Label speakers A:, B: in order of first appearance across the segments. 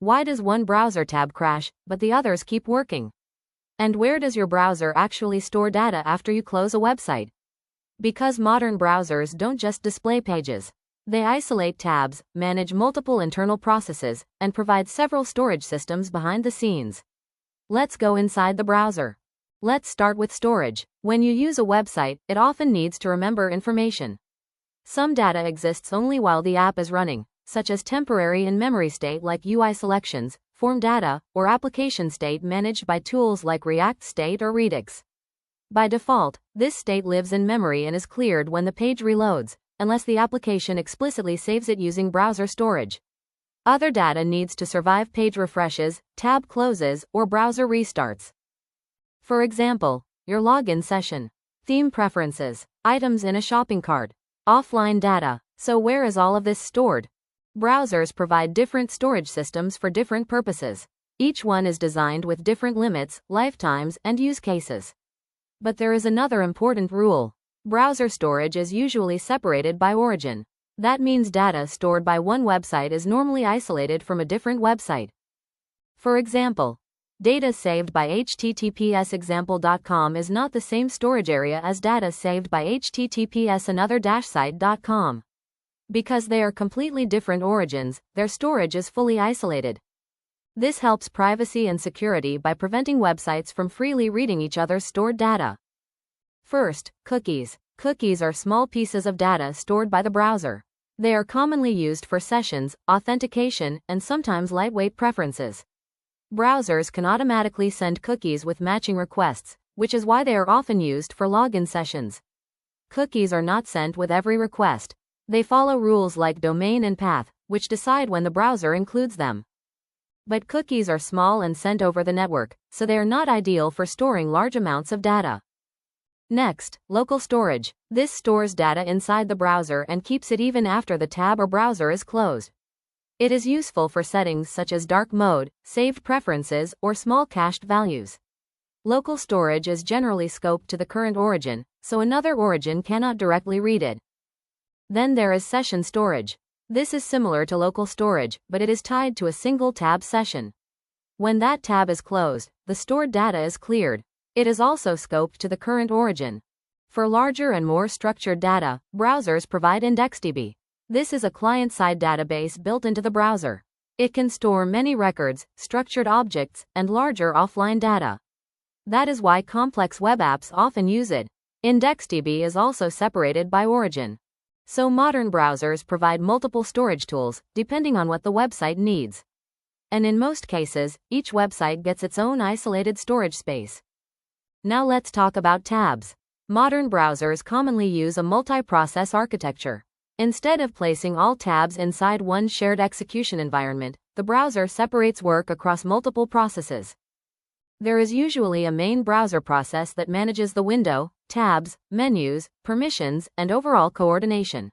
A: Why does one browser tab crash, but the others keep working? And where does your browser actually store data after you close a website? Because modern browsers don't just display pages. They isolate tabs, manage multiple internal processes, and provide several storage systems behind the scenes. Let's go inside the browser. Let's start with storage. When you use a website, it often needs to remember information. Some data exists only while the app is running, such as temporary in-memory state like UI selections, form data, or application state managed by tools like React State or Redux. By default, this state lives in memory and is cleared when the page reloads, unless the application explicitly saves it using browser storage. Other data needs to survive page refreshes, tab closes, or browser restarts. For example, your login session, theme preferences, items in a shopping cart, offline data. So where is all of this stored? Browsers provide different storage systems for different purposes. Each one is designed with different limits, lifetimes, and use cases. But there is another important rule. Browser storage is usually separated by origin. That means data stored by one website is normally isolated from a different website. For example, data saved by https://example.com is not the same storage area as data saved by https://another-site.com. Because they are completely different origins, their storage is fully isolated. This helps privacy and security by preventing websites from freely reading each other's stored data. First, cookies. Cookies are small pieces of data stored by the browser. They are commonly used for sessions, authentication, and sometimes lightweight preferences. Browsers can automatically send cookies with matching requests, which is why they are often used for login sessions. Cookies are not sent with every request. They follow rules like domain and path, which decide when the browser includes them. But cookies are small and sent over the network, so they are not ideal for storing large amounts of data. Next, local storage. This stores data inside the browser and keeps it even after the tab or browser is closed. It is useful for settings such as dark mode, saved preferences, or small cached values. Local storage is generally scoped to the current origin, so another origin cannot directly read it. Then there is session storage. This is similar to local storage, but it is tied to a single tab session. When that tab is closed, the stored data is cleared. It is also scoped to the current origin. For larger and more structured data, browsers provide IndexedDB. This is a client-side database built into the browser. It can store many records, structured objects, and larger offline data. That is why complex web apps often use it. IndexedDB is also separated by origin. So modern browsers provide multiple storage tools, depending on what the website needs. And in most cases, each website gets its own isolated storage space. Now let's talk about tabs. Modern browsers commonly use a multi-process architecture. Instead of placing all tabs inside one shared execution environment, the browser separates work across multiple processes. There is usually a main browser process that manages the window, tabs, menus, permissions, and overall coordination.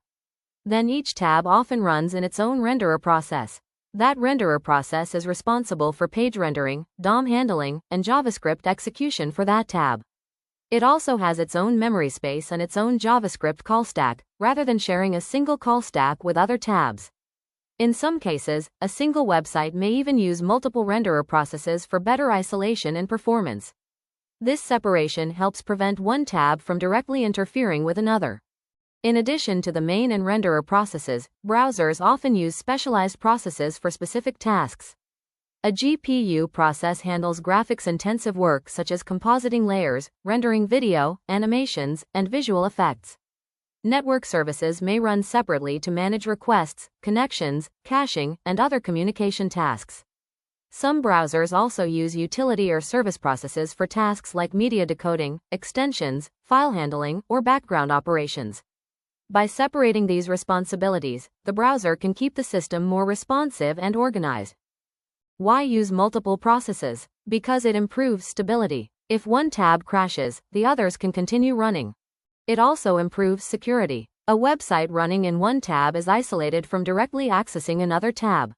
A: Then each tab often runs in its own renderer process. That renderer process is responsible for page rendering, DOM handling, and JavaScript execution for that tab. It also has its own memory space and its own JavaScript call stack, rather than sharing a single call stack with other tabs. In some cases, a single website may even use multiple renderer processes for better isolation and performance. This separation helps prevent one tab from directly interfering with another. In addition to the main and renderer processes, browsers often use specialized processes for specific tasks. A GPU process handles graphics-intensive work such as compositing layers, rendering video, animations, and visual effects. Network services may run separately to manage requests, connections, caching, and other communication tasks. Some browsers also use utility or service processes for tasks like media decoding, extensions, file handling, or background operations. By separating these responsibilities, the browser can keep the system more responsive and organized. Why use multiple processes? Because it improves stability. If one tab crashes, the others can continue running. It also improves security. A website running in one tab is isolated from directly accessing another tab.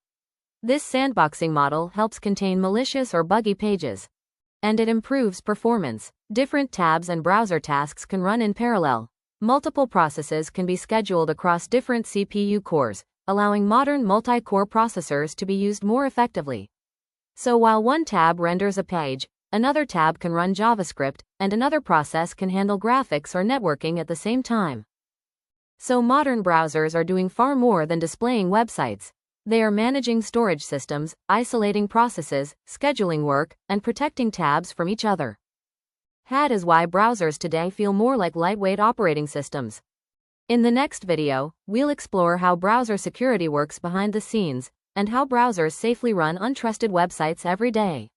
A: This sandboxing model helps contain malicious or buggy pages. And it improves performance. Different tabs and browser tasks can run in parallel. Multiple processes can be scheduled across different CPU cores, allowing modern multi-core processors to be used more effectively. So while one tab renders a page, another tab can run JavaScript, and another process can handle graphics or networking at the same time. So modern browsers are doing far more than displaying websites. They are managing storage systems, isolating processes, scheduling work, and protecting tabs from each other. That is why browsers today feel more like lightweight operating systems. In the next video, we'll explore how browser security works behind the scenes, and how browsers safely run untrusted websites every day.